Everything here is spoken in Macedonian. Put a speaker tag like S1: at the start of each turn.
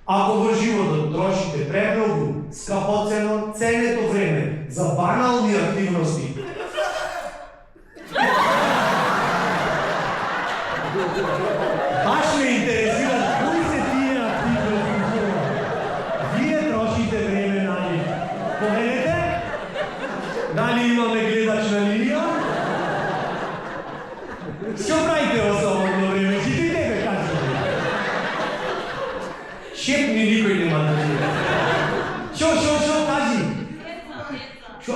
S1: Ако во животот трошите премногу, скапоцено, ценето време за банални активности, баш ме интересира кои се тие активности. Вие трошите време на нив. Поведете? Дали имаме гледачна линија? Што правите во слободно време? Читите бе, кажете. Шепни никој нема да чуе. Шо, кажи? Шо,